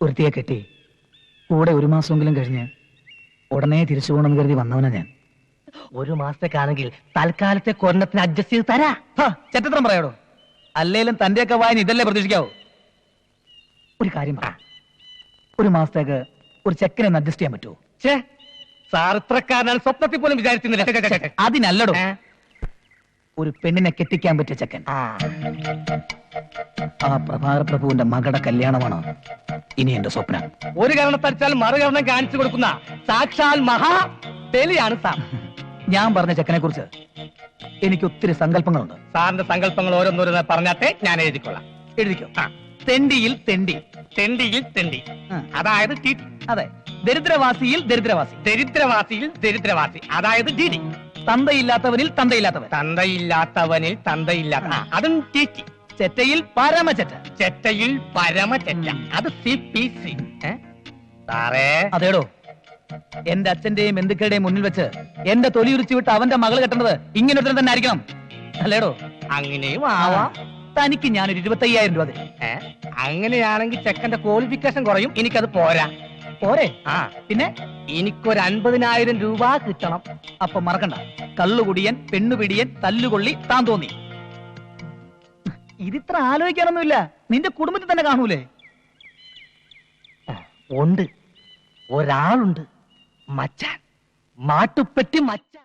ഒരുത്തിയെ കെട്ടി കൂടെ ഒരു മാസമെങ്കിലും കഴിഞ്ഞ് ഉടനെ തിരിച്ചു പോകണമെന്ന് കരുതി വന്നവനാ ഞാൻ. ഒരു മാസത്തേക്കാണെങ്കിൽ തൽക്കാലത്തെ കൊരണത്തിന് അഡ്ജസ്റ്റ് ചെയ്ത് തരാ. ചെറ്റത്രം പറയാടോ. അല്ലേലും തന്റെയൊക്കെ വായന ഇതല്ലേ പ്രതീക്ഷിക്കാവോ? ഒരു കാര്യം പറ, ഒരു മാസത്തേക്ക് ഒരു ചെക്കനെ ഒന്ന് അഡ്ജസ്റ്റ് ചെയ്യാൻ പറ്റുമോ? സാർ ഇത്രക്കാരനാണ് സ്വപ്നത്തിൽ പോലും വിചാരിച്ചിരുന്നില്ല. അതിനല്ലടോ, ഒരു പെണ്ണിനെ കെട്ടിക്കാൻ പറ്റിയ ചെക്കൻ. ആ പ്രഭാര പ്രഭുവിന്റെ മകളുടെ കല്യാണമാണ് ഇനി എന്റെ സ്വപ്നം. ഒരു കാരണത്തടിച്ചാൽ മറുകരണം കാണിച്ചു കൊടുക്കുന്ന സാക്ഷാൽ മഹാ ബലിയാണ് സാർ. ഞാൻ പറഞ്ഞ ചെക്കനെ കുറിച്ച് എനിക്ക് ഒത്തിരി സങ്കല്പങ്ങളുണ്ട്. സാറിന്റെ സങ്കല്പങ്ങൾ ഓരോന്നോരോന്ന് പറഞ്ഞാട്ടെ, ഞാൻ എഴുതിക്കൊള്ളാം. എഴുതിക്കോ. തെണ്ടിയിൽ തെണ്ടി, തെണ്ടിയിൽ തെണ്ടി, അതായത് അതെ. ദരിദ്രവാസിയിൽ ദരിദ്രവാസി, ദരിദ്രവാസിയിൽ ദരിദ്രവാസി, അതായത് ഡിഡി. തന്തയില്ലാത്തവനിൽ തന്തയില്ലാത്തവൻ, തന്തയില്ലാത്തവനിൽ തന്തയില്ലാത്ത, അതും ടിറ്റി. ചെറ്റയിൽ പരമചെറ്റ, ചെറ്റയിൽ പരമചെറ്റ, അത് CPC. സാറേ അതേടോ, എന്റെ അച്ഛന്റെയും ബന്ധുക്കളുടെയും മുന്നിൽ വെച്ച് എന്റെ തൊലി ഉരിച്ചു വിട്ട് അവന്റെ മകൾ കെട്ടുന്നത് ഇങ്ങനെ ഒരുത്തരം തന്നെ ആയിരിക്കണം, അല്ലേടോ? അങ്ങനെയും ആവാം. തനിക്ക് ഞാനൊരു 25,000 രൂപ തരും. അങ്ങനെയാണെങ്കിൽ ചെക്കന്റെ ക്വാളിഫിക്കേഷൻ കുറയും, എനിക്കത് പോരാ. പോരെ? പിന്നെ എനിക്കൊരു 50,000 രൂപ കിട്ടണം. അപ്പൊ മറക്കണ്ട, കള്ളുകുടിയൻ, പെണ്ണുപിടിയൻ, തല്ലുകൊള്ളി, താൻ തോന്നി. ഇതിത്ര ആലോചിക്കാനൊന്നുമില്ല, നിന്റെ കുടുംബത്തിൽ തന്നെ കാണൂലേ? ഉണ്ട്, ഒരാളുണ്ട്, മച്ചാൻ, മാട്ടുപ്പെട്ടി മച്ചാൻ.